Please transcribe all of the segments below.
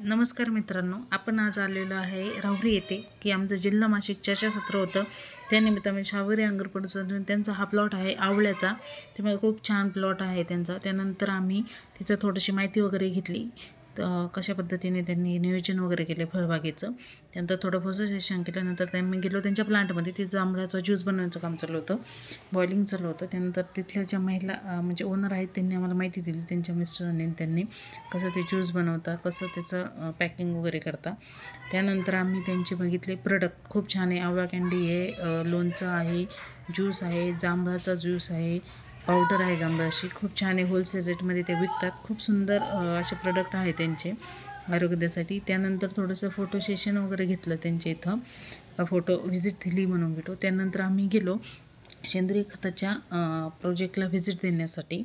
नमस्कार मित्रांनो, आपण आज आलेलो आहे राहुरी येथे की आमचं जिल्हा मासिक चर्चासत्र होतं. त्यानिमित्त मी शावरी अंगरपडून त्यांचा हा प्लॉट आहे आवळ्याचा. त्यामुळे खूप छान प्लॉट आहे त्यांचा. त्यानंतर आम्ही तिथं थोडीशी माहिती वगैरे घेतली, कशा पद्धतीने त्यांनी नियोजन वगैरे केले फळबागेचं. त्यानंतर थोडं फोटोसेशन केल्यानंतर मी गेलो त्यांच्या प्लांटमध्ये. तिथं जांभळाचा ज्यूस बनवण्याचं काम चालू होतं, बॉइलिंग चालू होतं. त्यानंतर तिथल्या ज्या महिला म्हणजे ओनर आहेत त्यांनी आम्हाला माहिती दिली, त्यांच्या मिस्टरांनी त्यांनी कसं ते ज्यूस बनवता, कसं त्याचं पॅकिंग वगैरे करता. त्यानंतर आम्ही त्यांचे बघितले प्रोडक्ट. खूप छान आहे. आवळा कँडी आहे, लोणचं आहे, ज्यूस आहे, जांभळाचा ज्यूस आहे, पावडर आहे जांभळाची. खूप छान आहे. होलसेल रेटमध्ये ते विकतात. खूप सुंदर असे प्रोडक्ट आहे त्यांचे आरोग्यासाठी. त्यानंतर थोडंसं फोटो सेशन वगैरे घेतलं त्यांच्या इथं, फोटो व्हिजिट दिली म्हणून भेटो. त्यानंतर आम्ही गेलो सेंद्रिय खताच्या प्रोजेक्टला व्हिजिट देण्यासाठी.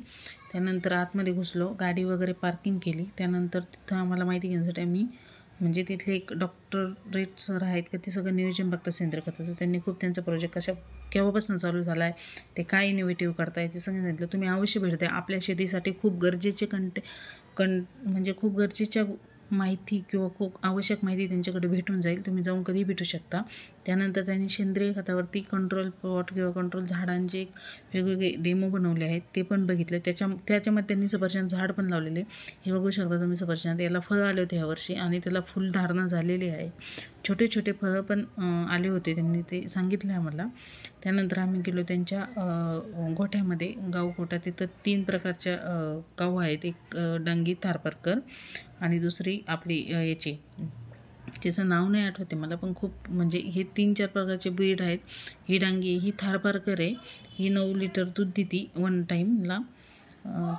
त्यानंतर आतमध्ये घुसलो, गाडी वगैरे पार्किंग केली. त्यानंतर तिथं आम्हाला माहिती घेण्यासाठी आम्ही म्हणजे तिथले एक डॉक्टरेट सर आहेत का ते सगळं नियोजन बघतात सेंद्रिय खताचं. त्यांनी खूप त्यांचा प्रोजेक्ट केव्हापासून चालू झाला आहे, ते काय इनोव्हेटिव्ह करताय ते सांगितलं. तुम्ही अवश्य भेट द्या. आपल्या शेतीसाठी खूप गरजेचे म्हणजे खूप गरजेच्या माहिती किंवा खूप आवश्यक माहिती त्यांच्याकडे भेटून जाईल. तुम्ही जाऊन कधी भेटू शकता. त्यानंतर त्यांनी सेंद्रिय खतावरती कंट्रोल प्लॉट किंवा कंट्रोल झाडांचे वेगवेगळे डेमो बनवले आहेत, ते पण बघितले. त्याच्यामध्ये त्यांनी सफरचंद झाड पण लावलेले. हे बघू शकता तुम्ही सफरचंद. याला फळं आले होते ह्यावर्षी आणि त्याला फुलधारणा झालेली आहे. छोटे छोटे फळं पण आले होते, त्यांनी ते सांगितलं आहे आम्हाला. त्यानंतर आम्ही गेलो त्यांच्या गोठ्यामध्ये, गावगोठा. तिथं 3 प्रकारच्या गाव आहेत. एक डांगी थारपारकर आणि दुसरी आपली याची, तिचं नाव नाही आठवते मला, पण खूप म्हणजे हे 3-4 प्रकारचे ब्रीड आहेत. ही डांगी आहे, ही थारपारकर आहे. ही 9 लिटर दूध देते 1 टाईमला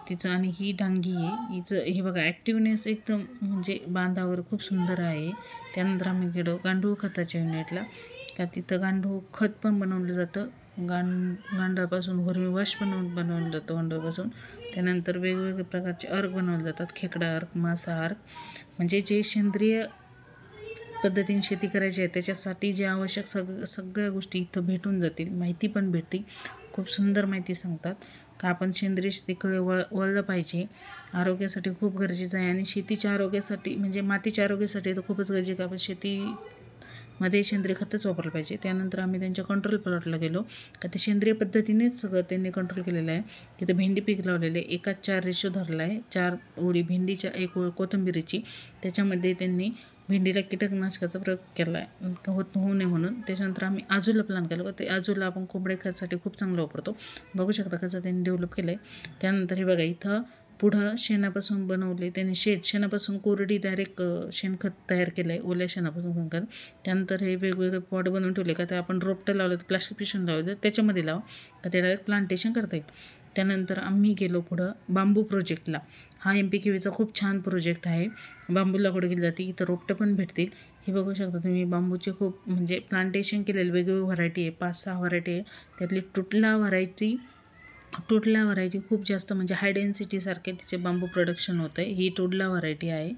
तिचं. आणि ही डांगी आहे, हिचं हे बघा ॲक्टिवनेस एकदम म्हणजे बांधावर खूप सुंदर आहे. त्यानंतर आम्ही गेलो गांडूळ खताच्या युनिटला, का तिथं गांडूळ खत पण बनवलं जातं. गांडापासून वर्मी वॉश बनवलं जातं गांडूळपासून. त्यानंतर वेगवेगळे प्रकारचे अर्क बनवले जातात, खेकडा अर्क, मासा अर्क. म्हणजे जे सेंद्रिय पद्धतीने शेती करायची आहे त्याच्यासाठी जे आवश्यक सगळ्या गोष्टी इथं भेटून जातील. माहिती पण भेटते, खूप सुंदर माहिती सांगतात का आपण सेंद्रिय शेतीकडे वळलं पाहिजे. आरोग्यासाठी खूप गरजेचं आहे. आणि शेतीच्या आरोग्यासाठी म्हणजे मातीच्या आरोग्यासाठी तर खूपच गरजेचं आहे. आपण शेतीमध्ये सेंद्रिय खतच वापरलं पाहिजे. त्यानंतर आम्ही त्यांच्या कंट्रोल प्लॉटला गेलो, का ते सेंद्रिय पद्धतीनेच सगळं त्यांनी कंट्रोल केलेलं आहे. तिथं भेंडी पीक लावलेले, 1:4 रेशो धरला आहे. 4 ओळी भेंडीच्या, 1 ओळ कोथिंबिरीची. त्याच्यामध्ये त्यांनी भेंडीला कीटकनाशकाचा प्रयोग केला आहे होऊ नये म्हणून. त्याच्यानंतर आम्ही आजूला प्लान केलं. ते आजूला आपण कोंबडे खतासाठी खूप चांगलं वापरतो. बघू शकता कसं त्यांनी डेव्हलप केलं आहे. त्यानंतर हे बघा इथं पुढं शेणापासून बनवले त्यांनी शेणापासून कोरडी डायरेक्ट शेणखत तयार केलं आहे, ओल्या शेणापासून शेणखत. त्यानंतर हे वेगवेगळे पॉट बनवून ठेवले, का ते आपण रोपटं लावलं तर प्लास्टिक पिशवून लावलं तर त्याच्यामध्ये लावा, का ते डायरेक्ट प्लांटेशन करता येईल. त्यानंतर आम्ही गेलो पुढं बांबू प्रोजेक्टला. हा MPKVचा खूप छान प्रोजेक्ट आहे. बांबू लागवड केली जाते, इथं रोपटं पण भेटतील. हे बघू शकता तुम्ही, बांबूचे खूप म्हणजे प्लांटेशन केलेलं वेगवेगळी व्हरायटी आहे, 5-6 व्हरायटी आहे. त्यातली टुटला व्हरायटी खूप जास्त म्हणजे हाय डेन्सिटीसारखे तिचे बांबू प्रोडक्शन होतं आहे. ही टुडला व्हरायटी आहे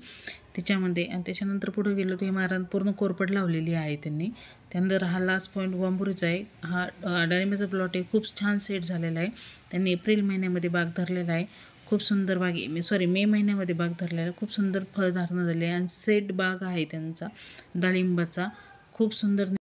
त्याच्यामध्ये. आणि त्याच्यानंतर पुढं गेलो तर इमारत पूर्ण कोरपड लावलेली आहे त्यांनी. त्यानंतर हा लास्ट पॉईंट बांबूचा आहे. हा डाळिंबाचा प्लॉट आहे, खूप छान सेट झालेला आहे. त्यांनी एप्रिल महिन्यामध्ये बाग धरलेला आहे. खूप सुंदर बाग आहे, मे महिन्यामध्ये बाग धरलेला आहे. खूप सुंदर फळधारणा झाली आहे आणि सेट बाग आहे त्यांचा डाळिंबाचा. खूप सुंदर